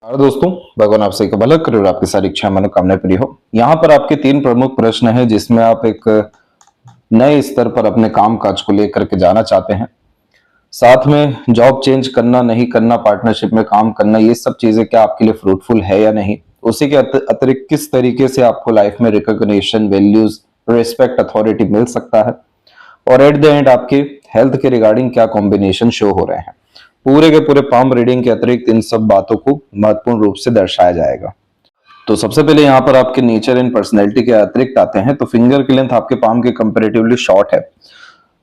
और दोस्तों, भगवान आप सभी का भला करे और आपकी सारी इच्छा मनोकामनाएं पूरी हो। यहाँ पर आपके 3 प्रमुख प्रश्न हैं जिसमें आप एक नए स्तर पर अपने काम काज को लेकर के जाना चाहते हैं। साथ में जॉब चेंज करना नहीं करना, पार्टनरशिप में काम करना, ये सब चीजें क्या आपके लिए फ्रूटफुल है या नहीं। उसी के अतिरिक्त किस तरीके से आपको लाइफ में रिकॉग्निशन, वैल्यूज, रिस्पेक्ट, अथॉरिटी मिल सकता है। और एट द एंड आपके हेल्थ के रिगार्डिंग क्या कॉम्बिनेशन शो हो रहे हैं। पूरे के पूरे पाम रीडिंग के अतिरिक्त इन सब बातों को महत्वपूर्ण रूप से दर्शाया जाएगा। तो सबसे पहले यहाँ पर आपके नेचर एंड पर्सनैलिटी के अतिरिक्त आते हैं। तो फिंगर की लेंथ आपके पाम के कंपैरेटिवली शॉर्ट है।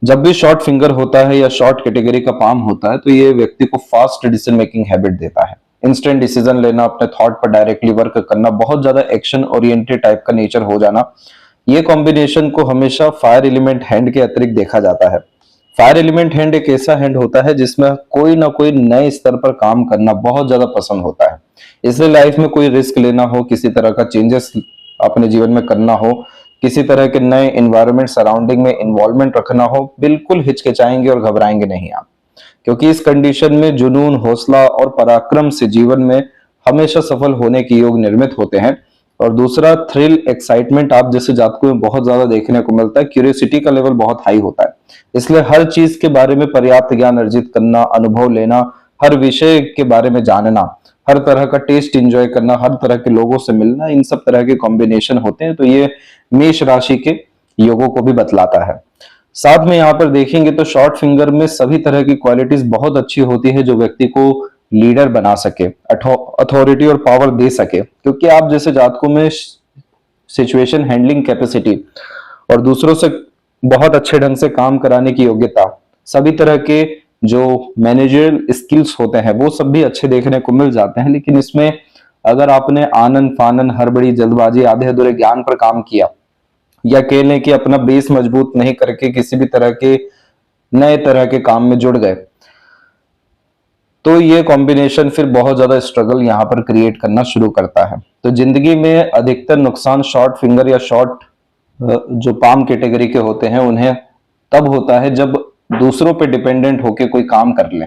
जब भी शॉर्ट फिंगर होता है या शॉर्ट कैटेगरी का पाम होता है तो ये व्यक्ति को फास्ट डिसीजन मेकिंग हैबिट देता है। इंस्टेंट डिसीजन लेना, अपने थॉट पर डायरेक्टली वर्क करना, बहुत ज्यादा एक्शन ओरिएंटेड टाइप का नेचर हो जाना, ये कॉम्बिनेशन को हमेशा फायर एलिमेंट हैंड के अतिरिक्त देखा जाता है। फायर एलिमेंट हैंड एक ऐसा हैंड होता है जिसमें कोई ना कोई नए स्तर पर काम करना बहुत ज्यादा पसंद होता है। इसलिए लाइफ में कोई रिस्क लेना हो, किसी तरह का चेंजेस अपने जीवन में करना हो, किसी तरह के नए एनवायरनमेंट सराउंडिंग में इन्वॉल्वमेंट रखना हो, बिल्कुल हिचकिचाएंगे और घबराएंगे नहीं आप। क्योंकि इस कंडीशन में जुनून, हौसला और पराक्रम से जीवन में हमेशा सफल होने के योग निर्मित होते हैं। और दूसरा, थ्रिल, एक्साइटमेंट आप जैसे जातकों में बहुत ज्यादा देखने को मिलता है। क्यूरियोसिटी का लेवल बहुत हाई होता है। इसलिए हर चीज के बारे में पर्याप्त ज्ञान अर्जित करना, अनुभव लेना, हर विषय के बारे में जानना, हर तरह का टेस्ट एंजॉय करना, हर तरह के लोगों से मिलना, इन सब तरह के कॉम्बिनेशन होते हैं। तो ये मेष राशि के योगों को भी बतलाता है। साथ में यहाँ पर देखेंगे तो शॉर्ट फिंगर में सभी तरह की क्वालिटीज बहुत अच्छी होती है जो व्यक्ति को लीडर बना सके, अथॉरिटी और पावर दे सके। क्योंकि आप जैसे जातकों में सिचुएशन हैंडलिंग कैपेसिटी और दूसरों से बहुत अच्छे ढंग से काम कराने की योग्यता, सभी तरह के जो मैनेजरियल स्किल्स होते हैं वो सब भी अच्छे देखने को मिल जाते हैं। लेकिन इसमें अगर आपने आनन फानन, हड़बड़ी, जल्दबाजी, आधे अधूरे ज्ञान पर काम किया या कह लें कि अपना बेस मजबूत नहीं करके किसी भी तरह के नए तरह के काम में जुड़ गए, तो ये कॉम्बिनेशन फिर बहुत ज्यादा स्ट्रगल यहाँ पर क्रिएट करना शुरू करता है। तो जिंदगी में अधिकतर नुकसान शॉर्ट फिंगर या शॉर्ट जो पाम कैटेगरी के होते हैं उन्हें तब होता है जब दूसरों पे डिपेंडेंट होके कोई काम कर ले।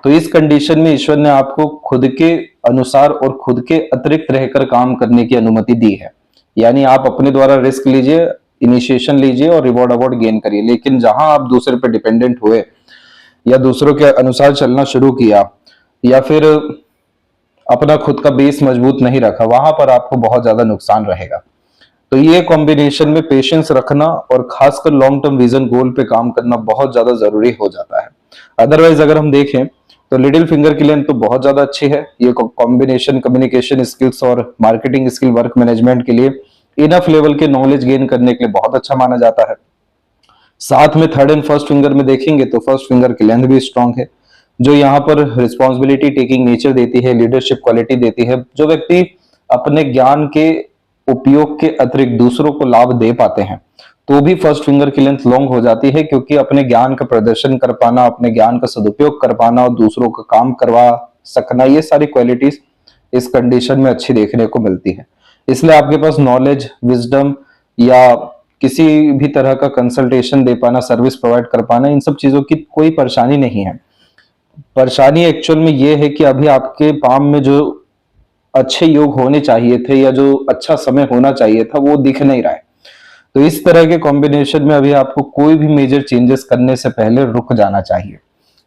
तो इस कंडीशन में ईश्वर ने आपको खुद के अनुसार और खुद के अतिरिक्त रहकर काम करने की अनुमति दी है। यानी आप अपने द्वारा रिस्क लीजिए, इनिशिएशन लीजिए और रिवॉर्ड अवार्ड गेन करिए। लेकिन जहां आप दूसरे पे डिपेंडेंट हुए या दूसरों के अनुसार चलना शुरू किया या फिर अपना खुद का बेस मजबूत नहीं रखा, वहां पर आपको बहुत ज्यादा नुकसान रहेगा। तो ये कॉम्बिनेशन में पेशेंस रखना और खासकर लॉन्ग टर्म विजन गोल पे काम करना बहुत ज्यादा जरूरी हो जाता है। अदरवाइज अगर हम देखें तो लिटिल फिंगर की लेंथ तो बहुत ज्यादा अच्छी है। ये कॉम्बिनेशन कम्युनिकेशन स्किल्स और मार्केटिंग स्किल, वर्क मैनेजमेंट के लिए इनफ लेवल के नॉलेज गेन करने के लिए बहुत अच्छा माना जाता है। साथ में थर्ड एंड फर्स्ट फिंगर में देखेंगे तो फर्स्ट फिंगर की लेंथ भी स्ट्रांग है, जो यहाँ पर रिस्पॉन्सिबिलिटी टेकिंग नेचर देती है, लीडरशिप क्वालिटी देती है। जो व्यक्ति अपने ज्ञान के उपयोग के अतिरिक्त दूसरों को लाभ दे पाते हैं तो भी फर्स्ट फिंगर की लेंथ लॉन्ग हो जाती है। क्योंकि अपने ज्ञान का प्रदर्शन कर पाना, अपने ज्ञान का सदुपयोग कर पाना और दूसरों का काम करवा सकना, ये सारी क्वालिटीज इस कंडीशन में अच्छी देखने को मिलती है। इसलिए आपके पास नॉलेज, विजडम या किसी भी तरह का कंसल्टेशन दे पाना, सर्विस प्रोवाइड कर पाना, इन सब चीजों की कोई परेशानी नहीं है। परेशानी एक्चुअल में ये है कि अभी आपके पाम में जो अच्छे योग होने चाहिए थे या जो अच्छा समय होना चाहिए था वो दिख नहीं रहा है। तो इस तरह के कॉम्बिनेशन में अभी आपको कोई भी मेजर चेंजेस करने से पहले रुक जाना चाहिए।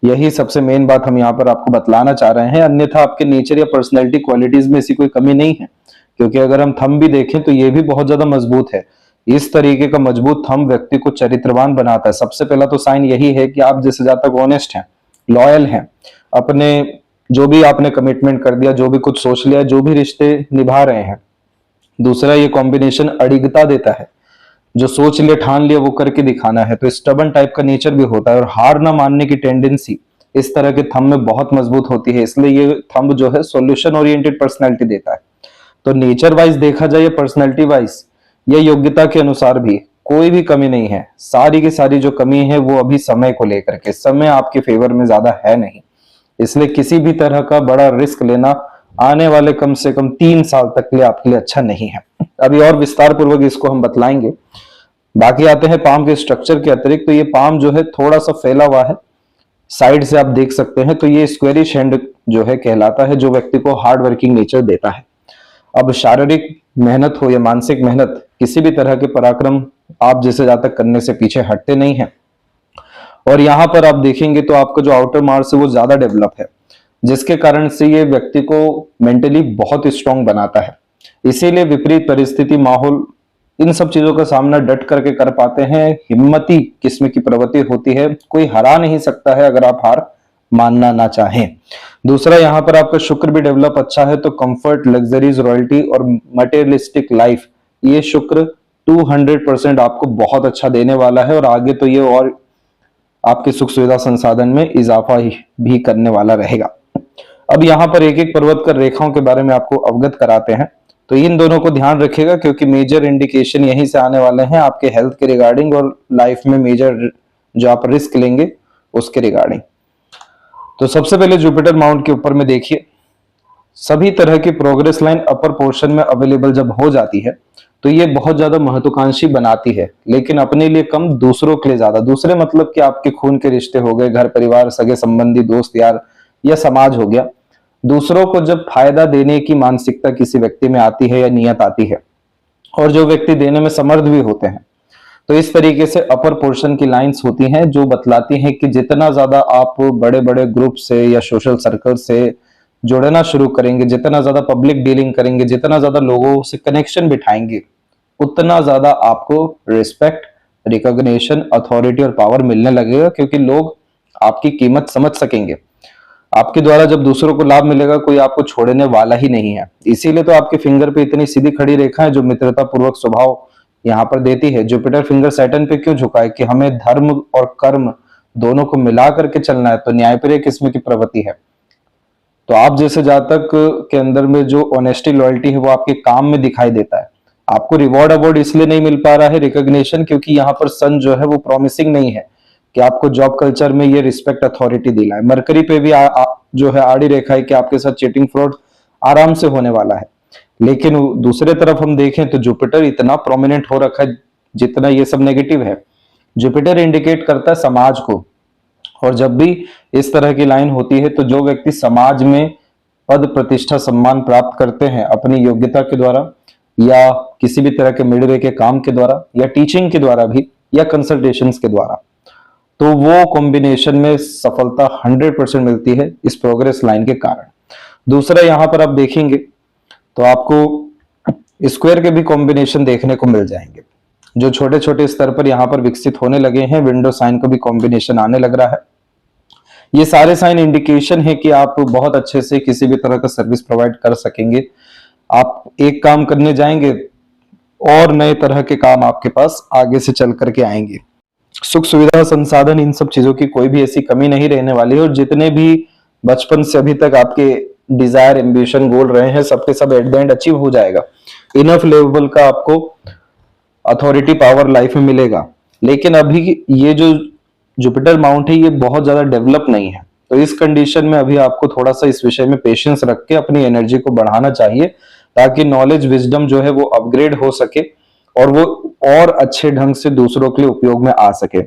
यही सबसे मेन बात हम यहाँ पर आपको बतलाना चाह रहे हैं। अन्यथा आपके नेचर या पर्सनैलिटी क्वालिटीज में ऐसी कोई कमी नहीं है। क्योंकि अगर हम थंब भी देखें तो ये भी बहुत ज्यादा मजबूत है। इस तरीके का मजबूत थंब व्यक्ति को चरित्रवान बनाता है। सबसे पहला तो साइन यही है कि आप जैसे जातक ऑनेस्ट हैं, लॉयल हैं, अपने जो भी आपने कमिटमेंट कर दिया, जो भी कुछ सोच लिया, जो भी रिश्ते निभा रहे हैं। दूसरा, ये कॉम्बिनेशन अडिगता देता है, जो सोच लिया, ठान लिया, वो करके दिखाना है। तो स्टबर्न टाइप का नेचर भी होता है और हार ना मानने की टेंडेंसी इस तरह के थंब में बहुत मजबूत होती है। इसलिए ये थंब जो है सॉल्यूशन ओरिएंटेड पर्सनैलिटी देता है। तो नेचर वाइज देखा जाए या पर्सनैलिटी वाइज या योग्यता के अनुसार भी कोई भी कमी नहीं है। सारी की सारी जो कमी है वो अभी समय को लेकर के, समय आपके फेवर में ज्यादा है नहीं। इसलिए किसी भी तरह का बड़ा रिस्क लेना आने वाले कम से कम 3 साल तक के लिए आपके लिए अच्छा नहीं है। अभी और विस्तार पूर्वक इसको हम बतलाएंगे। बाकी आते हैं पाम के स्ट्रक्चर के अतिरिक्त। तो ये पाम जो है थोड़ा सा फैला हुआ है, साइड से आप देख सकते हैं, तो ये स्क्वेरिश हैंड जो है कहलाता है, जो व्यक्ति को हार्ड वर्किंग नेचर देता है। अब शारीरिक मेहनत हो या मानसिक मेहनत, किसी भी तरह के पराक्रम आप जैसे ज्यादा करने से पीछे हटते नहीं हैं। और यहाँ पर आप देखेंगे तो आपका जो आउटर मार्स है वो ज्यादा डेवलप है, जिसके कारण से ये व्यक्ति को मेंटली बहुत स्ट्रांग बनाता है। इसीलिए विपरीत परिस्थिति, माहौल, इन सब चीजों का सामना डट करके कर पाते हैं। हिम्मती किस्म की प्रवृत्ति होती है, कोई हरा नहीं सकता है अगर आप हार मानना ना चाहें। दूसरा, यहाँ पर आपका शुक्र भी डेवलप अच्छा है, तो कंफर्ट, लग्जरीज, रॉयल्टी और मटेरियलिस्टिक लाइफ, ये शुक्र 200% आपको बहुत अच्छा देने वाला है, और आगे तो ये और आपके सुख सुविधा संसाधन में इजाफा भी करने वाला रहेगा। अब यहाँ पर एक एक पर्वत कर रेखाओं के बारे में आपको अवगत कराते हैं, तो इन दोनों को ध्यान रखिएगा, क्योंकि मेजर इंडिकेशन यहीं से आने वाले हैं आपके हेल्थ के रिगार्डिंग, और लाइफ में मेजर जो आप रिस्क लेंगे उसके रिगार्डिंग। तो सबसे पहले जुपिटर माउंट के ऊपर में देखिए, सभी तरह की प्रोग्रेस लाइन अपर पोर्शन में अवेलेबल जब हो जाती है तो ये बहुत ज्यादा महत्वाकांक्षी बनाती है, लेकिन अपने लिए कम, दूसरों के लिए ज्यादा। दूसरे मतलब कि आपके खून के रिश्ते हो गए, घर परिवार, सगे संबंधी, दोस्त यार, या समाज हो गया। दूसरों को जब फायदा देने की मानसिकता किसी व्यक्ति में आती है या नियत आती है, और जो व्यक्ति देने में समर्थ भी होते हैं, तो इस तरीके से अपर पोर्शन की लाइंस होती हैं जो बतलाती हैं कि जितना ज्यादा आप बड़े बड़े ग्रुप से या सोशल सर्कल से जुड़ना शुरू करेंगे, जितना ज्यादा पब्लिक डीलिंग करेंगे, जितना ज्यादा लोगों से कनेक्शन बिठाएंगे, उतना ज्यादा आपको रिस्पेक्ट, रिकॉग्निशन, अथॉरिटी और पावर मिलने लगेगा, क्योंकि लोग आपकी कीमत समझ सकेंगे। आपके द्वारा जब दूसरों को लाभ मिलेगा, कोई आपको छोड़ने वाला ही नहीं है। इसीलिए तो आपके फिंगर पे इतनी सीधी खड़ी रेखा है जो मित्रता पूर्वक स्वभाव यहाँ पर देती है। जुपिटर फिंगर सैटर्न पे क्यों झुका है? कि हमें धर्म और कर्म दोनों को मिला करके चलना है, तो न्यायप्रिय किस्म की प्रवृत्ति है। तो आप जैसे जातक के अंदर में जो ऑनेस्टी, लॉयल्टी है वो आपके काम में दिखाई देता है। आपको रिवॉर्ड अवार्ड इसलिए नहीं मिल पा रहा है, रिकॉग्निशन, क्योंकि यहाँ पर सन जो है वो प्रॉमिसिंग नहीं है कि आपको जॉब कल्चर में ये रिस्पेक्ट, अथॉरिटी दिलाए। मरकरी पे भी जो है आड़ी रेखा है कि आपके साथ चीटिंग, फ्रॉड आराम से होने वाला है। लेकिन दूसरे तरफ हम देखें तो जुपिटर इतना प्रोमिनेंट हो रखा है, जितना ये सब नेगेटिव है। जुपिटर इंडिकेट करता है समाज को, और जब भी इस तरह की लाइन होती है तो जो व्यक्ति समाज में पद, प्रतिष्ठा, सम्मान प्राप्त करते हैं अपनी योग्यता के द्वारा, या किसी भी तरह के मिडवे के काम के द्वारा, या टीचिंग के द्वारा भी, या कंसल्टेशंस के द्वारा, तो वो कॉम्बिनेशन में सफलता 100% मिलती है इस प्रोग्रेस लाइन के कारण। दूसरा, यहां पर आप देखेंगे तो आपको स्क्वायर के भी कॉम्बिनेशन देखने को मिल जाएंगे, जो छोटे छोटे स्तर पर यहां पर विकसित होने लगे हैं। विंडो साइन का भी कॉम्बिनेशन आने लग रहा है। ये सारे साइन इंडिकेशन है कि आप बहुत अच्छे से किसी भी तरह का सर्विस प्रोवाइड कर सकेंगे। आप एक काम करने जाएंगे और नए तरह के काम आपके पास आगे से चल करके आएंगे। सुख सुविधा, संसाधन, इन सब चीजों की कोई भी ऐसी कमी नहीं रहने वाली है, और जितने भी बचपन से अभी तक आपके डिजायर, एम्बिशन, गोल रहे हैं, सबके सब एट द एंड अचीव हो जाएगा। इनफ लेवल का आपको अथॉरिटी, पावर लाइफ में मिलेगा। लेकिन अभी ये जो जुपिटर माउंट है ये बहुत ज्यादा डेवलप नहीं है, तो इस कंडीशन में अभी आपको थोड़ा सा इस विषय में पेशेंस रख के अपनी एनर्जी को बढ़ाना चाहिए, ताकि नॉलेज, विजडम जो है वो अपग्रेड हो सके और वो और अच्छे ढंग से दूसरों के लिए उपयोग में आ सके।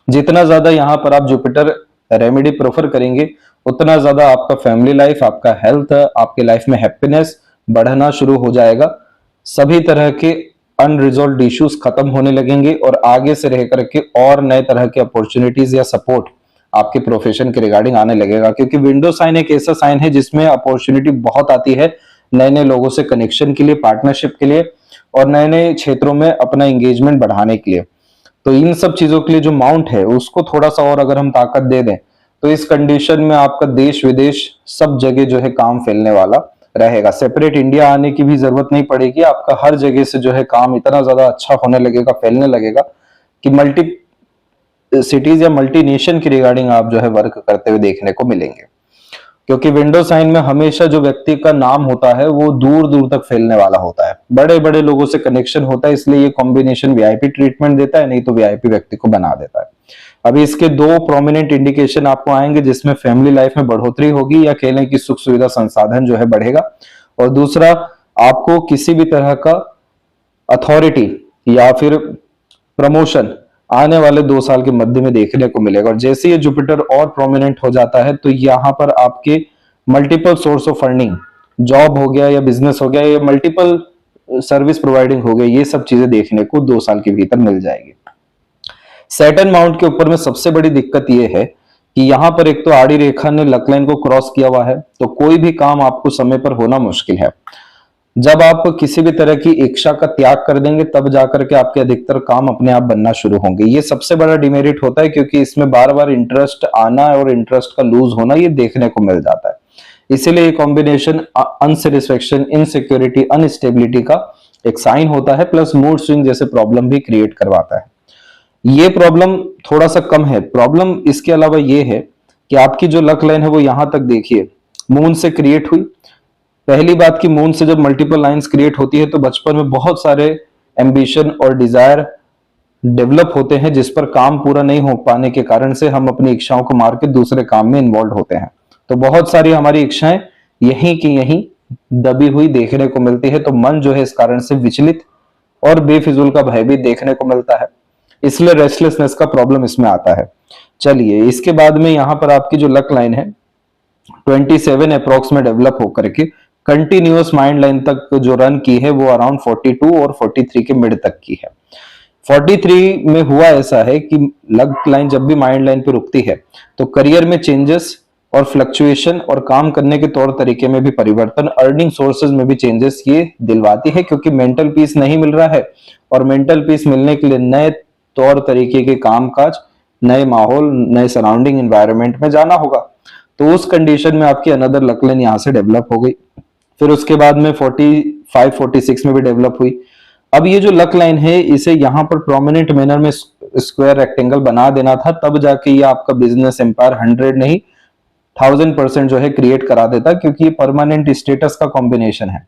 जितना ज्यादा यहाँ पर आप जुपिटर रेमेडी प्रेफर करेंगे, उतना ज्यादा आपका फैमिली लाइफ, आपका हेल्थ, आपके लाइफ में हैप्पीनेस बढ़ना शुरू हो जाएगा। सभी तरह के अनरिजॉल्व्ड इश्यूज खत्म होने लगेंगे, और आगे से रह करके और नए तरह के अपॉर्चुनिटीज या सपोर्ट आपके प्रोफेशन के रिगार्डिंग आने लगेगा। क्योंकि विंडो साइन एक ऐसा साइन है जिसमें अपॉर्चुनिटी बहुत आती है नए नए लोगों से कनेक्शन के लिए, पार्टनरशिप के लिए, और नए नए क्षेत्रों में अपना एंगेजमेंट बढ़ाने के लिए। तो इन सब चीजों के लिए जो माउंट है उसको थोड़ा सा और अगर हम ताकत दे दें, तो इस कंडीशन में आपका देश विदेश सब जगह जो है काम फैलने वाला रहेगा। सेपरेट इंडिया आने की भी जरूरत नहीं पड़ेगी। आपका हर जगह से जो है काम इतना ज्यादा अच्छा होने लगेगा, फैलने लगेगा, कि मल्टी सिटीज या मल्टी नेशन की रिगार्डिंग आप जो है वर्क करते हुए देखने को मिलेंगे। क्योंकि विंडो साइन में हमेशा जो व्यक्ति का नाम होता है वो दूर दूर तक फैलने वाला होता है, बड़े बड़े लोगों से कनेक्शन होता है, इसलिए ये कॉम्बिनेशन वीआईपी ट्रीटमेंट देता है, नहीं तो वीआईपी व्यक्ति को बना देता है। अभी इसके दो प्रोमिनेंट इंडिकेशन आपको आएंगे, जिसमें फैमिली लाइफ में बढ़ोतरी होगी, या कह लें कि सुख सुविधा, संसाधन जो है बढ़ेगा, और दूसरा आपको किसी भी तरह का अथॉरिटी या फिर प्रमोशन आने वाले 2 साल के मध्य में देखने को मिलेगा। और जैसे ये जुपिटर और प्रोमिनेंट हो जाता है तो यहाँ पर आपके multiple source of earning, job हो गया या बिजनेस हो गया या मल्टीपल सर्विस प्रोवाइडिंग हो गई, ये सब चीजें देखने को 2 साल के भीतर मिल जाएगी। सैटर्न माउंट के ऊपर में सबसे बड़ी दिक्कत ये है कि यहाँ पर एक तो आड़ी रेखा ने लक लाइन को क्रॉस किया हुआ है, तो कोई भी काम आपको समय पर होना मुश्किल है। जब आप किसी भी तरह की इच्छा का त्याग कर देंगे तब जाकर के आपके अधिकतर काम अपने आप बनना शुरू होंगे। ये सबसे बड़ा डिमेरिट होता है, क्योंकि इसमें बार बार इंटरेस्ट आना और इंटरेस्ट का लूज होना ये देखने को मिल जाता है। इसीलिए ये कॉम्बिनेशन अनसेटिस्फेक्शन, इनसिक्योरिटी, अनस्टेबिलिटी का एक साइन होता है, प्लस मूड स्विंग जैसे प्रॉब्लम भी क्रिएट करवाता है। ये प्रॉब्लम थोड़ा सा कम है। प्रॉब्लम इसके अलावा ये है कि आपकी जो लक लाइन है वो यहां तक देखिए मून से क्रिएट हुई। पहली बात कि मून से जब मल्टीपल लाइंस क्रिएट होती है तो बचपन में बहुत सारे एम्बिशन और डिजायर डेवलप होते हैं, जिस पर काम पूरा नहीं हो पाने के कारण से हम अपनी इच्छाओं को मार के दूसरे काम में इन्वॉल्व होते हैं। तो बहुत सारी हमारी इच्छाएं यहीं की यहीं दबी हुई देखने को मिलती है। तो मन जो है इस कारण से विचलित और बेफिजूल का भयभीत देखने को मिलता है, इसलिए रेस्टलेसनेस का प्रॉब्लम इसमें आता है। चलिए, इसके बाद में यहाँ पर आपकी जो लक लाइन है 27 अप्रोक्स में डेवलप होकर के कंटिन्यूअस माइंड लाइन तक जो रन की है वो अराउंड 42 और 43 के मिड तक की है। 43 में हुआ ऐसा है कि लक लाइन जब भी माइंड लाइन पे रुकती है तो करियर में चेंजेस और फ्लक्चुएशन और काम करने के तौर तरीके में भी परिवर्तन, अर्निंग सोर्सेज में भी चेंजेस ये दिलवाती है, क्योंकि मेंटल पीस नहीं मिल रहा है और मेंटल पीस मिलने के लिए नए तौर तरीके के कामकाज, नए माहौल, नए सराउंडिंग एनवायरनमेंट में जाना होगा। तो उस कंडीशन में आपकी अनदर लक लाइन यहां से डेवलप हो गई। फिर उसके बाद में 45 46 में भी डेवलप हुई। अब ये जो लक लाइन है इसे यहाँ पर प्रोमिनेंट मैनर में स्क्वायर रेक्टेंगल बना देना था, तब जाके ये आपका बिजनेस एम्पायर 100 नहीं 1000% जो है क्रिएट करा देता, क्योंकि ये परमानेंट स्टेटस का कॉम्बिनेशन है।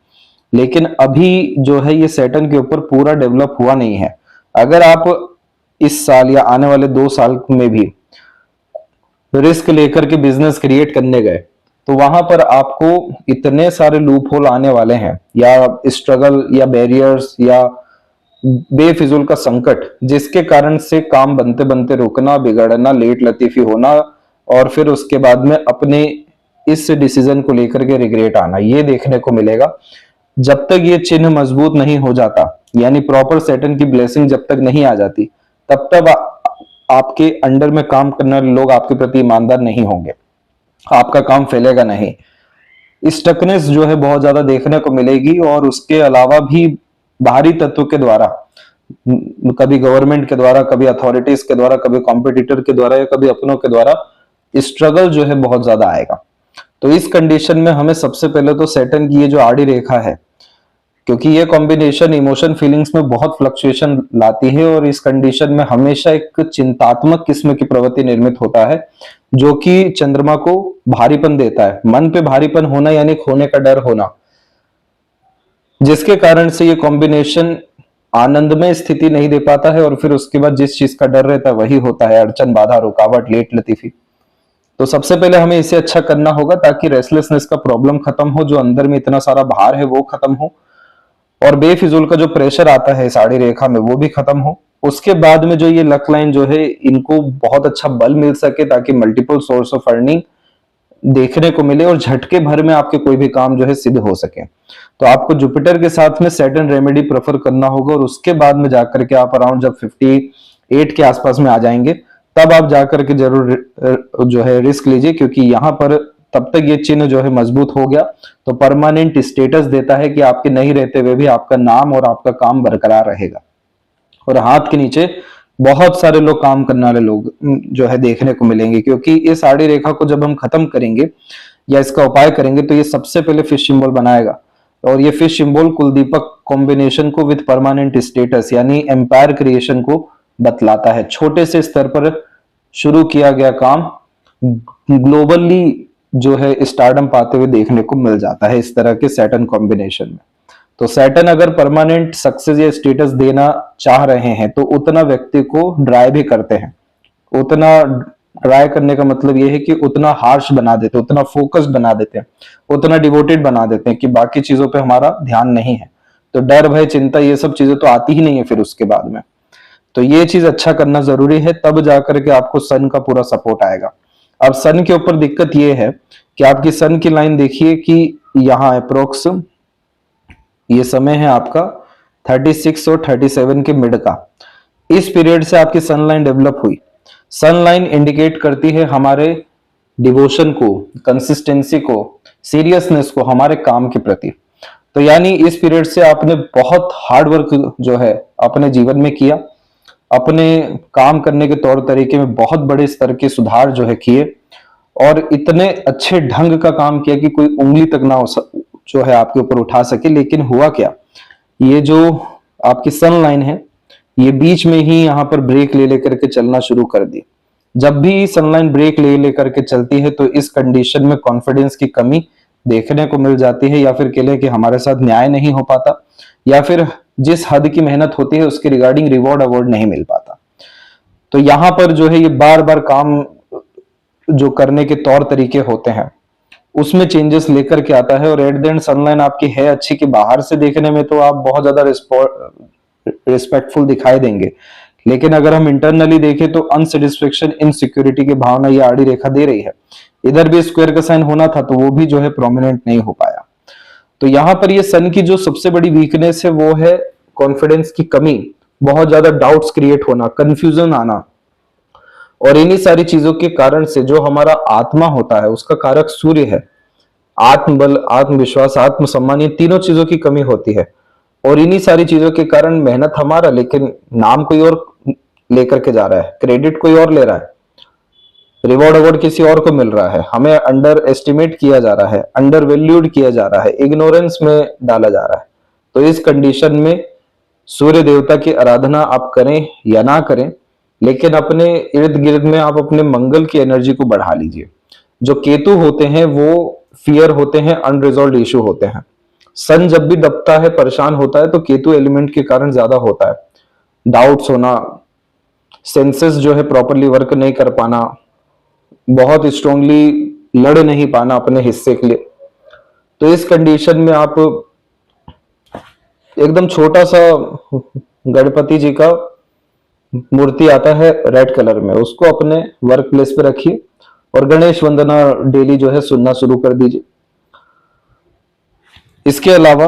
लेकिन अभी जो है ये सैटर्न के ऊपर पूरा डेवलप हुआ नहीं है। अगर आप इस साल या आने वाले 2 साल में भी रिस्क लेकर के बिजनेस क्रिएट करने गए तो वहां पर आपको इतने सारे लूप होल आने वाले हैं, या स्ट्रगल या बैरियर्स या बेफिजूल का संकट, जिसके कारण से काम बनते बनते रुकना, बिगड़ना, लेट लतीफी होना और फिर उसके बाद में अपने इस डिसीजन को लेकर के रिग्रेट आना, ये देखने को मिलेगा। जब तक ये चिन्ह मजबूत नहीं हो जाता, यानी प्रॉपर सैटर्न की ब्लेसिंग जब तक नहीं आ जाती, तब तक आपके अंडर में काम करने वाले लोग आपके प्रति ईमानदार नहीं होंगे, आपका काम फैलेगा नहीं। स्टकनेस जो है बहुत ज्यादा देखने को मिलेगी। और उसके अलावा भी बाहरी तत्व के द्वारा, कभी गवर्नमेंट के द्वारा, कभी अथॉरिटीज के द्वारा, कभी कॉम्पिटिटर के द्वारा या कभी अपनों के द्वारा स्ट्रगल जो है बहुत ज्यादा आएगा। तो इस कंडीशन में हमें सबसे पहले तो सैटर्न की ये जो आड़ी रेखा है, क्योंकि ये कॉम्बिनेशन इमोशन फीलिंग्स में बहुत फ्लक्चुएशन लाती है और इस कंडीशन में हमेशा एक चिंतात्मक किस्म की प्रवृत्ति निर्मित होता है, जो कि चंद्रमा को भारीपन देता है। मन पे भारीपन होना यानी खोने का डर होना, जिसके कारण से ये कॉम्बिनेशन आनंदमय स्थिति नहीं दे पाता है और फिर उसके बाद जिस चीज का डर रहता है वही होता है अड़चन, बाधा, रुकावट, लेट लतीफी। तो सबसे पहले हमें इसे अच्छा करना होगा ताकि रेस्टलेसनेस का प्रॉब्लम खत्म हो, जो अंदर में इतना सारा भार है वो खत्म हो और बेफिजूल का जो प्रेशर आता है साड़ी रेखा में वो भी खत्म हो। उसके बाद में जो ये लक लाइन जो है इनको बहुत अच्छा बल मिल सके ताकि मल्टीपल सोर्स ऑफ अर्निंग देखने को मिले और झटके भर में आपके कोई भी काम जो है सिद्ध हो सके। तो आपको जुपिटर के साथ में सैटर्न रेमेडी प्रेफर करना होगा और उसके बाद में जाकर के आप अराउंड जब 58 के आसपास में आ जाएंगे तब आप जाकर के जरूर जो है रिस्क लीजिए, क्योंकि यहाँ पर तब तक ये चिन्ह जो है मजबूत हो गया तो परमानेंट स्टेटस देता है कि आपके नहीं रहते हुए भी आपका नाम और आपका काम बरकरार रहेगा और हाथ के नीचे बहुत सारे लोग काम करने वाले लोग जो है देखने को मिलेंगे। क्योंकि इस आड़ी रेखा को जब हम खत्म करेंगे या इसका उपाय करेंगे तो ये सबसे पहले फिश सिंबल बनाएगा और ये फिश सिंबल कुलदीपक कॉम्बिनेशन को विद परमानेंट स्टेटस यानी एम्पायर क्रिएशन को बतलाता है। छोटे से स्तर पर शुरू किया गया काम ग्लोबली जो है स्टारडम पाते हुए देखने को मिल जाता है इस तरह के सैटर्न कॉम्बिनेशन में। तो सैटर्न अगर परमानेंट सक्सेस या स्टेटस देना चाह रहे हैं तो उतना व्यक्ति को ड्राई भी करते हैं। उतना ड्राई करने का मतलब यह है कि उतना हार्श बना देते, उतना फोकस्ड बना देते हैं, उतना डिवोटेड बना देते हैं कि बाकी चीजों पे हमारा ध्यान नहीं है। तो डर, भय, चिंता ये सब चीजें तो आती ही नहीं है फिर उसके बाद में। तो ये चीज अच्छा करना जरूरी है, तब जाकर के आपको सन का पूरा सपोर्ट आएगा। अब सन के ऊपर दिक्कत ये है कि आपकी सन की लाइन देखिए कि यहाँ अप्रोक्स ये समय है आपका 36 और 37 के मिड का। इस पीरियड से आपकी सन लाइन डेवलप हुई। सन लाइन इंडिकेट करती है हमारे डिवोशन को, कंसिस्टेंसी को, सीरियसनेस को हमारे काम के प्रति। तो यानी इस पीरियड से आपने बहुत हार्ड वर्क जो है अपने जीवन में किया, अपने काम करने के तौर तरीके में बहुत बड़े स्तर के सुधार जो है किए, और इतने अच्छे ढंग का काम किया कि कोई उंगली तक ना जो है आपके ऊपर उठा सके। लेकिन हुआ क्या, ये जो आपकी सन लाइन है ये बीच में ही यहाँ पर ब्रेक ले लेकर के चलना शुरू कर दी। जब भी सनलाइन ब्रेक ले लेकर के चलती है तो इस कंडीशन में कॉन्फिडेंस की कमी देखने को मिल जाती है, या फिर कह लें कि हमारे साथ न्याय नहीं हो पाता, या फिर जिस हद की मेहनत होती है उसके रिगार्डिंग रिवॉर्ड अवार्ड नहीं मिल पाता। तो यहाँ पर जो है ये बार बार काम जो करने के तौर तरीके होते हैं उसमें चेंजेस लेकर के आता है। और एट द एंड सनलाइन आपकी है अच्छी कि बाहर से देखने में तो आप बहुत ज्यादा रिस्पेक्टफुल दिखाई देंगे, लेकिन अगर हम इंटरनली देखें तो अनसेटिस्फेक्शन, इनसिक्योरिटी की भावना ये आड़ी रेखा दे रही है। इधर भी स्क्वायर का साइन होना था तो वो भी जो है प्रोमिनेंट नहीं हो पाया। तो यहां पर ये सन की जो सबसे बड़ी वीकनेस है वो है कॉन्फिडेंस की कमी, बहुत ज्यादा डाउट्स क्रिएट होना, कंफ्यूजन आना। और इन्हीं सारी चीजों के कारण से जो हमारा आत्मा होता है उसका कारक सूर्य है, आत्मबल, आत्मविश्वास, आत्मसम्मान, ये तीनों चीजों की कमी होती है। और इन्हीं सारी चीजों के कारण मेहनत हमारा, लेकिन नाम कोई और लेकर के जा रहा है, क्रेडिट कोई और ले रहा है, रिवॉर्ड अवार्ड किसी और को मिल रहा है, हमें अंडर एस्टिमेट किया जा रहा है, अंडर वैल्यूड किया जा रहा है, इग्नोरेंस में डाला जा रहा है। तो इस कंडीशन में सूर्य देवता की आराधना आप करें या ना करें, लेकिन अपने इर्द गिर्द में आप अपने मंगल की एनर्जी को बढ़ा लीजिए। जो केतु होते हैं वो फियर होते हैं, अनरिजॉल्व इशू होते हैं। सन जब भी दबता है, परेशान होता है, तो केतु एलिमेंट के कारण ज्यादा होता है। डाउट्स होना, सेंसेस जो है प्रॉपरली वर्क नहीं कर पाना, बहुत स्ट्रांगली लड़ नहीं पाना अपने हिस्से के लिए। तो इस कंडीशन में आप एकदम छोटा सा गणपति जी का मूर्ति आता है रेड कलर में, उसको अपने वर्क प्लेस पे रखिए और गणेश वंदना डेली जो है सुनना शुरू कर दीजिए। इसके अलावा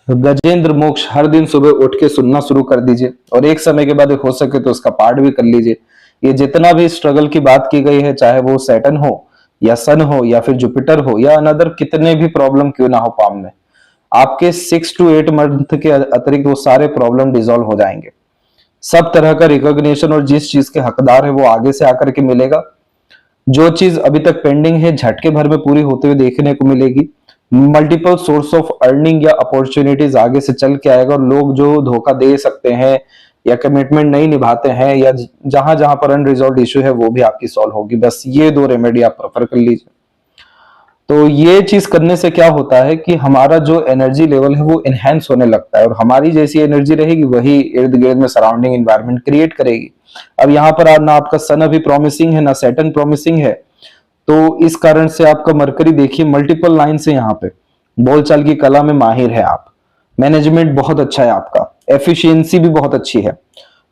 गजेंद्र मोक्ष हर दिन सुबह उठ के सुनना शुरू कर दीजिए, और एक समय के बाद हो सके तो उसका पाठ भी कर लीजिए। ये जितना भी स्ट्रगल की बात की गई है, चाहे वो सैटर्न हो या सन हो या फिर जुपिटर हो या अनदर कितने भी प्रॉब्लम क्यों ना हो पाम में, आपके 6 to 8 मंथ के अतिरिक्त वो सारे प्रॉब्लम डिसॉल्व हो जाएंगे। सब तरह का रिकॉग्निशन और जिस चीज के हकदार है वो आगे से आकर के मिलेगा। जो चीज अभी तक पेंडिंग है झटके भर में पूरी होते हुए देखने को मिलेगी। मल्टीपल सोर्स ऑफ अर्निंग या अपॉर्चुनिटीज आगे से चल के आएगा, और लोग जो धोखा दे सकते हैं या कमिटमेंट नहीं निभाते हैं या जहां जहां पर अनरिजॉल्व इशू है वो भी आपकी सॉल्व होगी। बस ये 2 रेमेडी आप प्रेफर कर लीजिए। तो ये चीज करने से क्या होता है कि हमारा जो एनर्जी लेवल है वो इनहेंस होने लगता है, और हमारी जैसी एनर्जी रहेगी वही इर्द गिर्द में सराउंडिंग एनवायरनमेंट क्रिएट करेगी। अब यहाँ पर ना आपका सन अभी प्रॉमिसिंग है ना सैटर्न प्रॉमिसिंग है, तो इस कारण से आपका मरकरी देखिए मल्टीपल लाइन से यहाँ पे बोलचाल की कला में माहिर है आप, मैनेजमेंट बहुत अच्छा है आपका, एफिशिएंसी भी बहुत अच्छी है,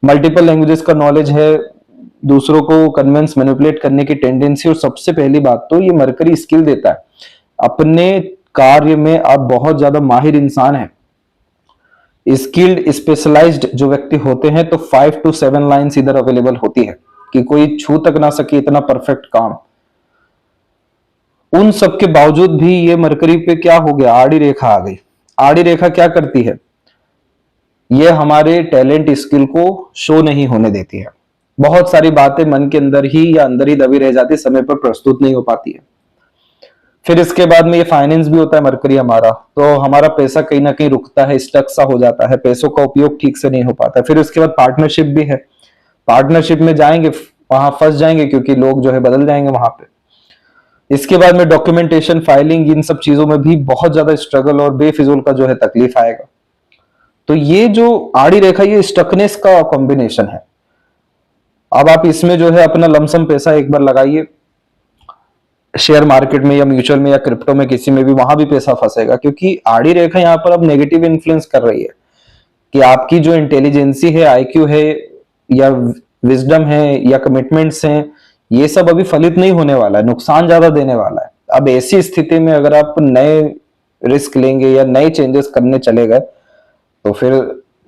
मल्टीपल लैंग्वेजेस का नॉलेज है, दूसरों को कन्विंस मैनिपुलेट करने की टेंडेंसी, और सबसे पहली बात तो ये मरकरी स्किल देता है। अपने कार्य में आप बहुत ज्यादा माहिर इंसान हैं, स्किल्ड स्पेशलाइज्ड जो व्यक्ति होते हैं, तो 5 to 7 लाइन्स इधर अवेलेबल होती है कि कोई छू तक ना सके इतना परफेक्ट काम। उन सब के बावजूद भी ये मरकरी पे क्या हो गया, आड़ी रेखा आ गई। आड़ी रेखा क्या करती है, ये हमारे टैलेंट स्किल को शो नहीं होने देती है। बहुत सारी बातें मन के अंदर ही या अंदर ही दबी रह जाती, समय पर प्रस्तुत नहीं हो पाती है। फिर इसके बाद में ये फाइनेंस भी होता है मरकरी हमारा, तो हमारा पैसा कहीं ना कहीं रुकता है, स्टक सा हो जाता है, पैसों का उपयोग ठीक से नहीं हो पाता। फिर उसके बाद पार्टनरशिप भी है, पार्टनरशिप में जाएंगे वहां फंस जाएंगे क्योंकि लोग जो है बदल जाएंगे वहां पे। इसके बाद में डॉक्यूमेंटेशन, फाइलिंग, इन सब चीजों में भी बहुत ज्यादा स्ट्रगल और बेफिजूल का जो है तकलीफ आएगा। तो ये जो आड़ी रेखा ये स्टकनेस का कॉम्बिनेशन है। अब आप इसमें जो है अपना लमसम पैसा एक बार लगाइए शेयर मार्केट में या म्यूचुअल में या क्रिप्टो में, किसी में भी, वहां भी पैसा फंसेगा, क्योंकि आड़ी रेखा यहाँ पर अब नेगेटिव इन्फ्लुएंस कर रही है कि आपकी जो इंटेलिजेंसी है, आईक्यू है, या विजडम है या कमिटमेंट्स हैं, ये सब अभी फलित नहीं होने वाला है, नुकसान ज्यादा देने वाला है। अब ऐसी स्थिति में अगर आप नए रिस्क लेंगे या नए चेंजेस करने चले गए तो फिर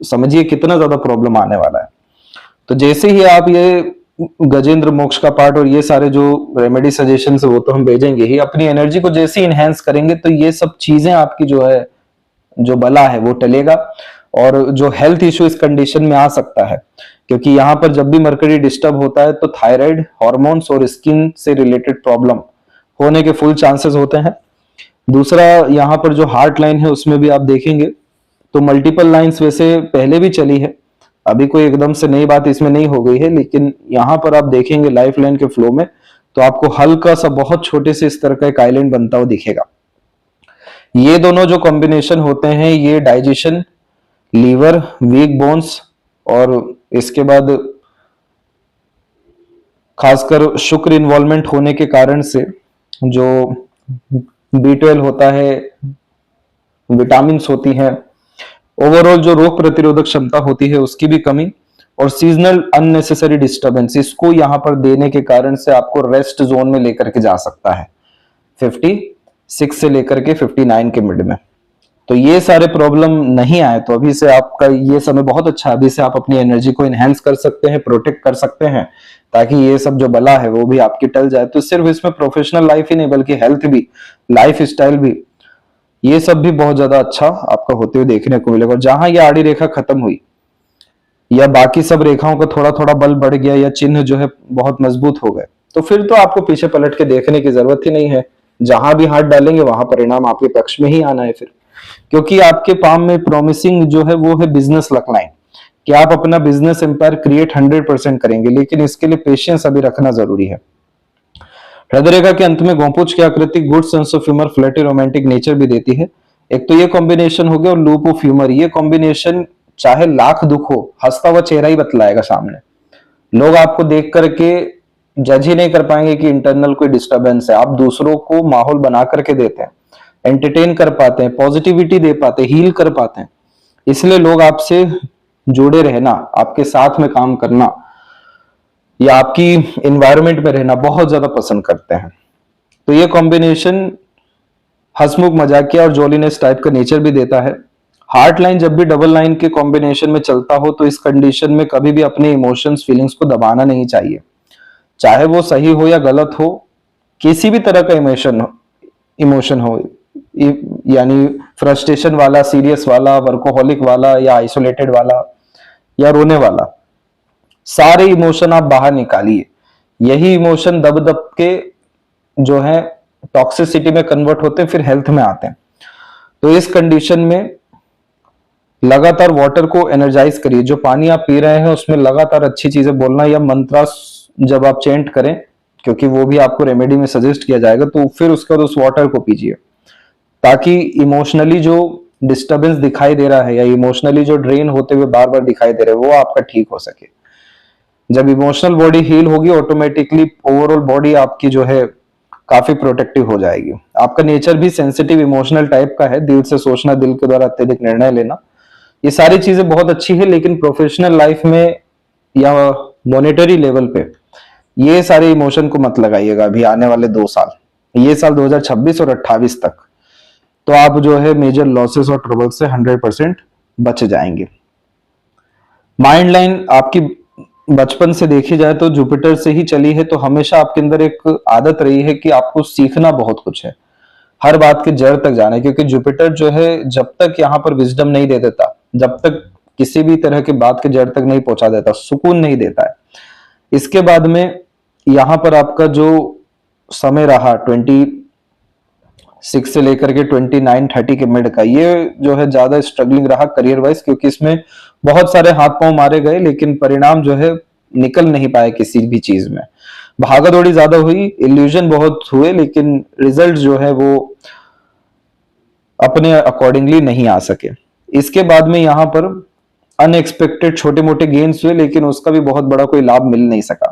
समझिए कितना ज्यादा प्रॉब्लम आने वाला है। तो जैसे ही आप ये गजेंद्र मोक्ष का पार्ट और ये सारे जो रेमेडी सजेशन है वो तो हम भेजेंगे ही, अपनी एनर्जी को जैसे ही इनहेंस करेंगे तो ये सब चीजें आपकी जो है, जो बला है वो टलेगा। और जो हेल्थ इश्यू इस कंडीशन में आ सकता है, क्योंकि यहाँ पर जब भी मरकरी डिस्टर्ब होता है तो थायराइड हार्मोन्स और स्किन से रिलेटेड प्रॉब्लम होने के फुल चांसेस होते हैं। दूसरा, यहाँ पर जो हार्ट लाइन है उसमें भी आप देखेंगे तो मल्टीपल लाइंस वैसे पहले भी चली है, अभी कोई एकदम से नई बात इसमें नहीं हो गई है, लेकिन यहाँ पर आप देखेंगे लाइफ लाइन के फ्लो में तो आपको हल्का सा बहुत छोटे से इस तरह का एक आइलैंड बनता हुआ दिखेगा। ये दोनों जो कॉम्बिनेशन होते हैं ये डाइजेशन, लीवर, वीक बोन्स और इसके बाद खासकर शुक्र इन्वॉल्वमेंट होने के कारण से जो B12 होता है, विटामिन्स होती हैं, ओवरऑल जो रोग प्रतिरोधक क्षमता होती है उसकी भी कमी और सीजनल अननेसेसरी डिस्टर्बेंस, इसको यहां पर देने के कारण से आपको रेस्ट जोन में लेकर के जा सकता है 56 से लेकर के 59 के मिड में। तो ये सारे प्रॉब्लम नहीं आए तो अभी से आपका ये समय बहुत अच्छा है, अभी से आप अपनी एनर्जी को एनहेंस कर सकते हैं, प्रोटेक्ट कर सकते हैं ताकि ये सब जो बला है वो भी आपकी टल जाए। तो सिर्फ इसमें प्रोफेशनल लाइफ ही नहीं बल्कि हेल्थ भी, लाइफ स्टाइल भी, ये सब भी बहुत ज्यादा अच्छा आपका होते हुए देखने को मिलेगा। और जहां ये आड़ी रेखा खत्म हुई या बाकी सब रेखाओं का थोड़ा थोड़ा बल बढ़ गया या चिन्ह जो है बहुत मजबूत हो गए तो फिर तो आपको पीछे पलट के देखने की जरूरत ही नहीं है, जहां भी हाथ डालेंगे वहां परिणाम आपके पक्ष में ही आना है फिर। क्योंकि आपके पाम में प्रॉमिसिंग जो है वो है बिजनेस लक लाइन, कि आप अपना बिजनेस एम्पायर क्रिएट 100% करेंगे, लेकिन इसके लिए पेशेंस अभी रखना जरूरी है। हृदय रेखा के अंत में गोपुच की आकृति good sense of humour, flirty, romantic nature भी देती है। एक तो ये कॉम्बिनेशन हो गया और लूप ऑफ ह्यूमर, ये कॉम्बिनेशन चाहे लाख दुख हो हंसता हुआ चेहरा ही बतलाएगा सामने। लोग आपको देख करके जज ही नहीं कर पाएंगे कि इंटरनल कोई डिस्टरबेंस है, आप दूसरों को माहौल बना करके देते हैं, एंटरटेन कर पाते हैं, पॉजिटिविटी दे पाते हैं, हील कर पाते हैं, इसलिए लोग आपसे जुड़े रहना, आपके साथ में काम करना या आपकी एनवायरनमेंट में रहना बहुत ज्यादा पसंद करते हैं। तो ये कॉम्बिनेशन हंसमुख, मजाकिया और जॉलीनेस टाइप का नेचर भी देता है। हार्ट लाइन जब भी डबल लाइन के कॉम्बिनेशन में चलता हो तो इस कंडीशन में कभी भी अपने इमोशंस, फीलिंग्स को दबाना नहीं चाहिए, चाहे वो सही हो या गलत हो, किसी भी तरह का इमोशन हो, यानी फ्रस्ट्रेशन वाला, सीरियस वाला, वर्कोहॉलिक वाला या आइसोलेटेड वाला या रोने वाला, सारे इमोशन आप बाहर निकालिए। यही इमोशन दब दब के जो है टॉक्सिसिटी में कन्वर्ट होते हैं, फिर हेल्थ में आते हैं। तो इस कंडीशन में लगातार वाटर को एनर्जाइज करिए, जो पानी आप पी रहे हैं उसमें लगातार अच्छी चीजें बोलना या मंत्रा जब आप चेंट करें, क्योंकि वो भी आपको रेमेडी में सजेस्ट किया जाएगा, तो फिर उसके बाद उस वाटर को पीजिए ताकि इमोशनली जो डिस्टरबेंस दिखाई दे रहा है या इमोशनली जो ड्रेन होते हुए बार बार दिखाई दे रहे हैं वो आपका ठीक हो सके। जब इमोशनल बॉडी हील होगी ऑटोमेटिकली ओवरऑल बॉडी आपकी जो है काफी प्रोटेक्टिव हो जाएगी। आपका नेचर भी सेंसिटिव इमोशनल टाइप का है, दिल से सोचना, दिल के द्वारा अत्यधिक निर्णय लेना, ये सारी चीजें बहुत अच्छी है, लेकिन प्रोफेशनल लाइफ में या मॉनेटरी लेवल पे ये सारे इमोशन को मत लगाइएगा अभी आने वाले 2 साल, ये साल 2026 और 28 तक, तो आप जो है मेजर लॉसेस और ट्रबल से 100% बच जाएंगे। माइंड लाइन आपकी बचपन से देखी जाए तो जुपिटर से ही चली है, तो हमेशा आपके अंदर एक आदत रही है कि आपको सीखना बहुत कुछ है, हर बात के जड़ तक जाना है, क्योंकि जुपिटर जो है जब तक यहाँ पर विजडम नहीं दे देता, जब तक किसी भी तरह की बात के जड़ तक नहीं पहुंचा देता, सुकून नहीं देता है। इसके बाद में यहाँ पर आपका जो समय रहा 26 से लेकर के 29-30 के मिड का, ये जो है ज्यादा स्ट्रगलिंग रहा करियर वाइज, क्योंकि इसमें बहुत सारे हाथ पांव मारे गए लेकिन परिणाम जो है निकल नहीं पाए किसी भी चीज में, भागा दौड़ी ज्यादा हुई, इल्यूजन बहुत हुए, लेकिन रिजल्ट जो है वो अपने अकॉर्डिंगली नहीं आ सके। इसके बाद में यहाँ पर अनएक्सपेक्टेड छोटे मोटे गेन्स हुए, लेकिन उसका भी बहुत बड़ा कोई लाभ मिल नहीं सका।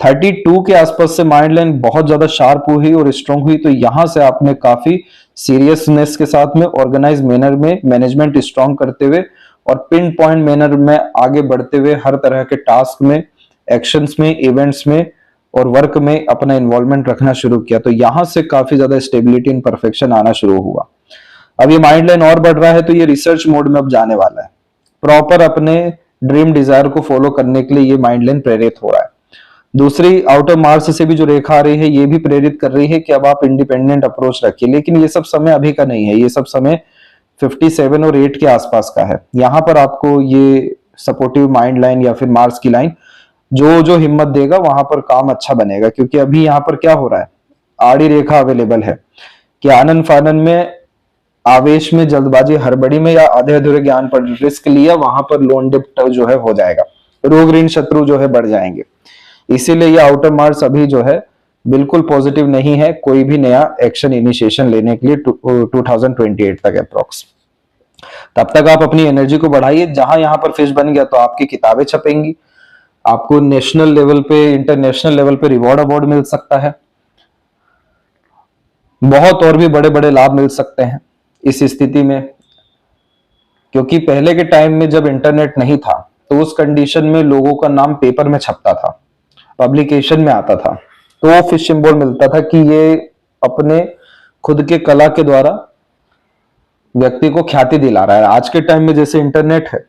32 के आसपास से माइंड लाइन बहुत ज्यादा शार्प हुई और स्ट्रांग हुई, तो यहां से आपने काफी सीरियसनेस के साथ में ऑर्गेनाइज मैनर में मैनेजमेंट स्ट्रांग करते हुए और पिन पॉइंट मैनर में आगे बढ़ते हुए हर तरह के टास्क में, एक्शंस में, इवेंट्स में और वर्क में अपना इन्वॉल्वमेंट रखना शुरू किया। तो यहां से काफी ज्यादा स्टेबिलिटी एंड परफेक्शन आना शुरू हुआ। अब ये माइंड लाइन और बढ़ रहा है तो ये रिसर्च मोड में अब जाने वाला है। प्रॉपर अपने ड्रीम डिजायर को फॉलो करने के लिए ये माइंड लाइन प्रेरित हो रहा है। दूसरी आउटर मार्स से भी जो रेखा आ रही है ये भी प्रेरित कर रही है कि अब आप इंडिपेंडेंट अप्रोच रखिए, लेकिन ये सब समय अभी का नहीं है, ये सब समय 57 और 8 के आसपास का है। यहां पर आपको ये सपोर्टिव माइंड लाइन या फिर मार्स की लाइन जो जो हिम्मत देगा वहां पर काम अच्छा बनेगा, क्योंकि अभी यहाँ पर क्या हो रहा है, आड़ी रेखा अवेलेबल है कि आनंद फानन में, आवेश में, जल्दबाजी, हड़बड़ी में या आधे अधूरे ज्ञान पर रिस्क लिया, वहां पर लोन डिप्ट जो है हो जाएगा, रोग ऋण शत्रु जो है बढ़ जाएंगे। इसीलिए ये आउटर मार्स अभी जो है बिल्कुल पॉजिटिव नहीं है कोई भी नया एक्शन इनिशिएशन लेने के लिए 2028 तक अप्रोक्स। तब तक आप अपनी एनर्जी को बढ़ाइए। जहां यहां पर फिश बन गया तो आपकी किताबें छपेंगी, आपको नेशनल लेवल पे, इंटरनेशनल लेवल पे रिवॉर्ड अवार्ड मिल सकता है, बहुत और भी बड़े बड़े लाभ मिल सकते हैं इस स्थिति में। क्योंकि पहले के टाइम में जब इंटरनेट नहीं था तो उस कंडीशन में लोगों का नाम पेपर में छपता था, पब्लिकेशन में आता था, तो वो फिश सिंबल मिलता था कि ये अपने खुद के कला के द्वारा व्यक्ति को ख्याति दिला रहा है। आज के टाइम में जैसे इंटरनेट है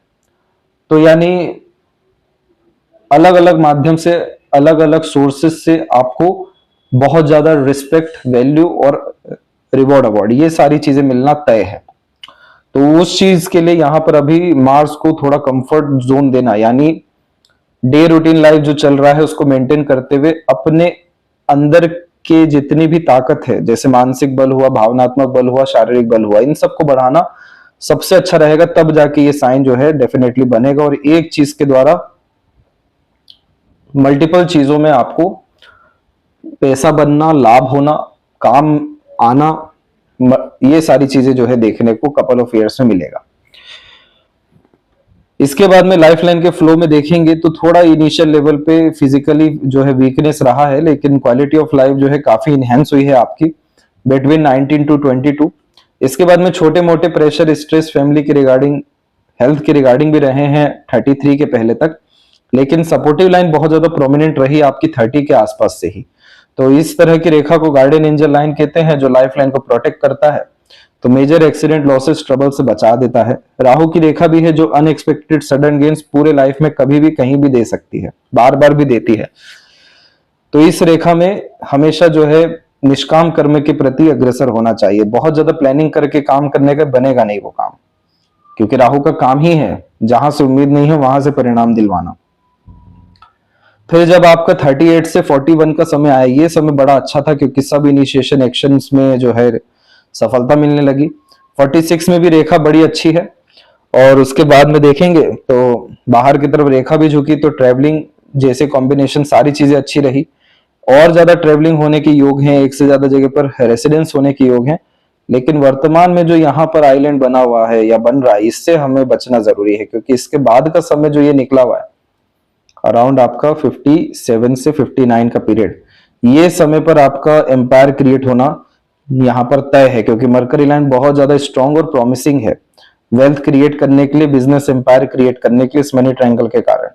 तो यानी अलग अलग माध्यम से, अलग अलग सोर्सेस से आपको बहुत ज्यादा रिस्पेक्ट, वैल्यू और रिवॉर्ड अवार्ड, ये सारी चीजें मिलना तय है। तो उस चीज के लिए यहां पर अभी मार्स को थोड़ा कंफर्ट जोन देना, यानी डे रूटीन लाइफ जो चल रहा है उसको मेंटेन करते हुए अपने अंदर के जितनी भी ताकत है, जैसे मानसिक बल हुआ, भावनात्मक बल हुआ, शारीरिक बल हुआ, इन सबको बढ़ाना सबसे अच्छा रहेगा। तब जाके ये साइन जो है डेफिनेटली बनेगा और एक चीज के द्वारा मल्टीपल चीजों में आपको पैसा बनना, लाभ होना, काम आना, ये सारी चीजें जो है देखने को कपल ऑफ ईयर्स में मिलेगा। इसके बाद में लाइफ लाइन के फ्लो में देखेंगे तो थोड़ा इनिशियल लेवल पे फिजिकली जो है वीकनेस रहा है, लेकिन क्वालिटी ऑफ लाइफ जो है काफी इनहेंस हुई है आपकी बिटवीन 19 टू 22। इसके बाद में छोटे मोटे प्रेशर, स्ट्रेस, फैमिली के रिगार्डिंग, हेल्थ के रिगार्डिंग भी रहे हैं 33 के पहले तक, लेकिन सपोर्टिव लाइन बहुत ज्यादा प्रोमिनेंट रही आपकी 30 के आसपास से ही। तो इस तरह की रेखा को गार्डियन एंजल लाइन कहते हैं जो लाइफ लाइन को प्रोटेक्ट करता है, तो मेजर एक्सीडेंट, लॉसेस, ट्रबल से बचा देता है। राहु की रेखा भी है जो अनएक्सपेक्टेड सडन गेन्स पूरे लाइफ में कभी भी कहीं भी दे सकती है, बार बार भी देती है। तो इस रेखा में हमेशा जो है निष्काम कर्म के प्रति अग्रसर होना चाहिए। बहुत ज्यादा प्लानिंग करके काम करने का बनेगा नहीं वो काम, क्योंकि राहु का काम ही है जहां से उम्मीद नहीं है वहां से परिणाम दिलवाना। फिर जब आपका 38 से 41 का समय आया, ये समय बड़ा अच्छा था क्योंकि सब इनिशिएशन एक्शंस में जो है सफलता मिलने लगी। 46 में भी रेखा बड़ी अच्छी है और उसके बाद में देखेंगे तो बाहर की तरफ रेखा भी झुकी, तो ट्रेवलिंग जैसे कॉम्बिनेशन सारी चीजें अच्छी रही। और ज्यादा ट्रेवलिंग होने के योग हैं, एक से ज्यादा जगह पर रेसिडेंस होने के योग हैं, लेकिन वर्तमान में जो यहाँ पर आइलैंड बना हुआ है या बन रहा है इससे हमें बचना जरूरी है, क्योंकि इसके बाद का समय जो ये निकला हुआ है अराउंड आपका 57 से 59 का पीरियड, ये समय पर आपका एम्पायर क्रिएट होना यहाँ पर तय है, क्योंकि मरकरी लाइन बहुत ज्यादा स्ट्रॉन्ग और प्रॉमिसिंग है वेल्थ क्रिएट करने के लिए, बिजनेस एम्पायर क्रिएट करने के लिए इस मनी ट्रायंगल के कारण।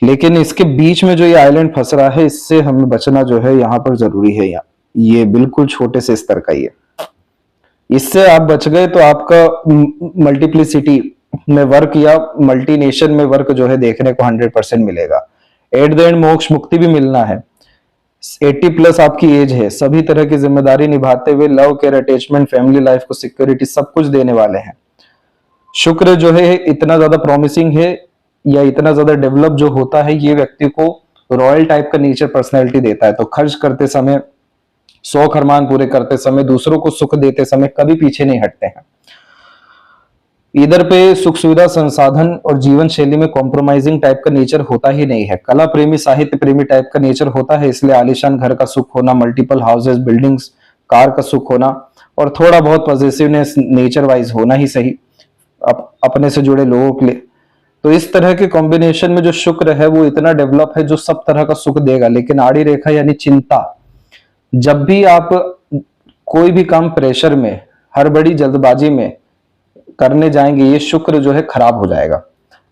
लेकिन इसके बीच में जो ये आइलैंड फंस रहा है इससे हमें बचना जो है यहाँ पर जरूरी है। ये बिल्कुल छोटे से स्तर का ही है, इससे आप बच गए तो आपका मल्टीप्लिसिटी में वर्क या मल्टीनेशन में वर्क जो है देखने को 100% मिलेगा। एट द एंड मोक्ष मुक्ति भी मिलना है। 80 प्लस आपकी एज है, सभी तरह की जिम्मेदारी निभाते हुए love, care, attachment, family life को सिक्योरिटी सब कुछ देने वाले हैं। शुक्र जो है इतना ज्यादा प्रॉमिसिंग है या इतना ज्यादा डेवलप जो होता है, ये व्यक्ति को रॉयल टाइप का नेचर, पर्सनैलिटी देता है। तो खर्च करते समय, शौक अरमान पूरे करते समय, दूसरों को सुख देते समय कभी पीछे नहीं हटते हैं। इधर पे सुख सुविधा, संसाधन और जीवन शैली में कॉम्प्रोमाइजिंग टाइप का नेचर होता ही नहीं है। कला प्रेमी, साहित्य प्रेमी टाइप का नेचर होता है, इसलिए आलीशान घर का सुख होना, मल्टीपल हाउसेस, बिल्डिंग्स, कार का सुख होना और थोड़ा बहुत पॉजिटिवनेस नेचर वाइज होना ही सही अपने से जुड़े लोगों के लिए। तो इस तरह के कॉम्बिनेशन में जो शुक्र है वो इतना डेवलप है जो सब तरह का सुख देगा। लेकिन आड़ी रेखा यानी चिंता, जब भी आप कोई भी काम प्रेशर में, हड़बड़ी, जल्दबाजी में करने जाएंगे ये शुक्र जो है खराब हो जाएगा,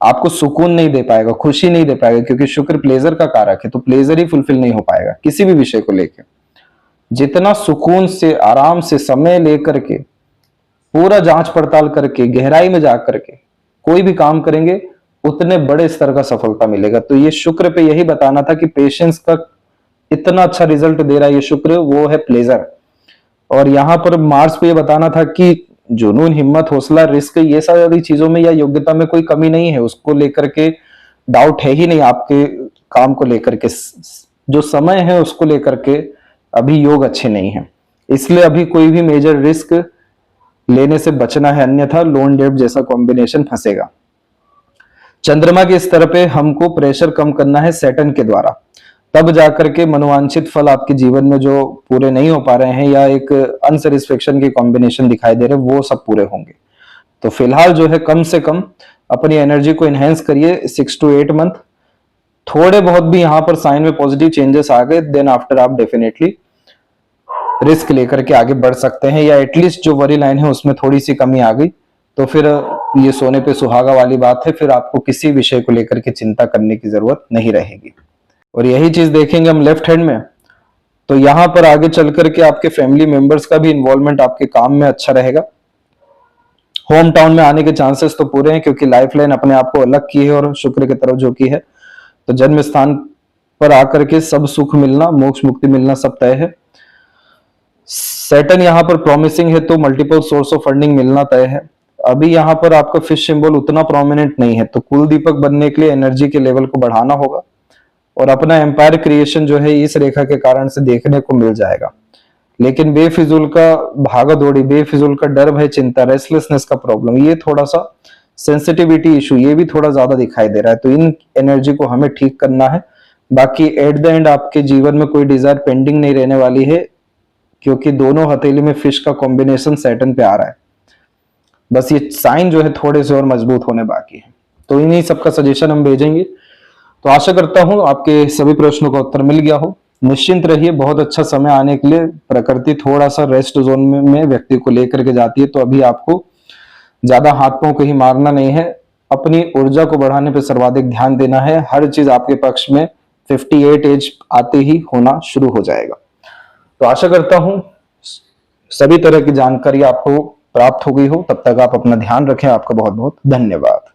आपको सुकून नहीं दे पाएगा, खुशी नहीं दे पाएगा, क्योंकि शुक्र प्लेजर का कारक है, तो प्लेजर ही फुलफिल नहीं हो पाएगा किसी भी विषय को लेकर। जितना सुकून से आराम से समय लेकर के पूरा जांच पड़ताल करके गहराई में जा करके कोई भी काम करेंगे उतने बड़े स्तर का सफलता मिलेगा। तो ये शुक्र पे यही बताना था कि पेशेंस का इतना अच्छा रिजल्ट दे रहा है ये शुक्र, वो है प्लेजर। और यहाँ पर मार्स पे ये बताना था कि जुनून, हिम्मत, हौसला, रिस्क, ये सारी चीजों में या योग्यता में कोई कमी नहीं है, उसको लेकर के डाउट है ही नहीं आपके काम को लेकर के। जो समय है उसको लेकर के अभी योग अच्छे नहीं है, इसलिए अभी कोई भी मेजर रिस्क लेने से बचना है, अन्यथा लोन डेट जैसा कॉम्बिनेशन फंसेगा। चंद्रमा के स्तर पे हमको प्रेशर कम करना है सैटर्न के द्वारा, तब जाकर के मनोवांछित फल आपके जीवन में जो पूरे नहीं हो पा रहे हैं या एक अनसेटिस्फेक्शन के कॉम्बिनेशन दिखाई दे रहे हैं वो सब पूरे होंगे। तो फिलहाल जो है कम से कम अपनी एनर्जी को एनहेंस करिए 6 to 8 मंथ। थोड़े बहुत भी यहाँ पर साइन में पॉजिटिव चेंजेस आ गए, देन आफ्टर आप डेफिनेटली रिस्क लेकर के आगे बढ़ सकते हैं, या एटलीस्ट जो वरी लाइन है उसमें थोड़ी सी कमी आ गई तो फिर ये सोने पे सुहागा वाली बात है, फिर आपको किसी विषय को लेकर के चिंता करने की जरूरत नहीं रहेगी। और यही चीज देखेंगे हम लेफ्ट हैंड में, तो यहां पर आगे चल करके आपके फैमिली मेंबर्स का भी इन्वॉल्वमेंट आपके काम में अच्छा रहेगा। होम टाउन में आने के चांसेस तो पूरे हैं, क्योंकि लाइफ लाइन अपने आप को अलग की है और शुक्र की तरफ झुकी है, तो जन्म स्थान पर आकर के सब सुख मिलना, मोक्ष मुक्ति मिलना सब तय है। सैटर्न यहाँ पर प्रॉमिसिंग है तो मल्टीपल सोर्स ऑफ फंडिंग मिलना तय है। अभी यहाँ पर आपका फिश सिंबल उतना प्रोमिनेंट नहीं है, तो कुल दीपक बनने के लिए एनर्जी के लेवल को बढ़ाना होगा और अपना एम्पायर क्रिएशन जो है इस रेखा के कारण से देखने को मिल जाएगा। लेकिन बेफिजूल का भागा दौड़ी, बेफिजूल का डर, भय, चिंता, रेस्टलेसनेस का प्रॉब्लम, ये थोड़ा सा सेंसिटिविटी इशू ये भी थोड़ा ज्यादा दिखाई दे रहा है, तो इन एनर्जी को हमें ठीक करना है। बाकी एट द एंड आपके जीवन में कोई डिजायर पेंडिंग नहीं रहने वाली है, क्योंकि दोनों हथेली में फिश का कॉम्बिनेशन सैटर्न पे आ रहा है। बस ये साइन जो है थोड़े से और मजबूत होने बाकी है, तो इन्हीं सबका सजेशन हम भेजेंगे। तो आशा करता हूं आपके सभी प्रश्नों का उत्तर मिल गया हो। निश्चिंत रहिए, बहुत अच्छा समय आने के लिए। प्रकृति थोड़ा सा रेस्ट जोन में व्यक्ति को लेकर के जाती है, तो अभी आपको ज्यादा हाथ पांव कहीं मारना नहीं है, अपनी ऊर्जा को बढ़ाने पर सर्वाधिक ध्यान देना है। हर चीज आपके पक्ष में 58 एज आते ही होना शुरू हो जाएगा। तो आशा करता हूं सभी तरह की जानकारी आपको प्राप्त हो गई हो। तब तक आप अपना ध्यान रखें। आपका बहुत बहुत धन्यवाद।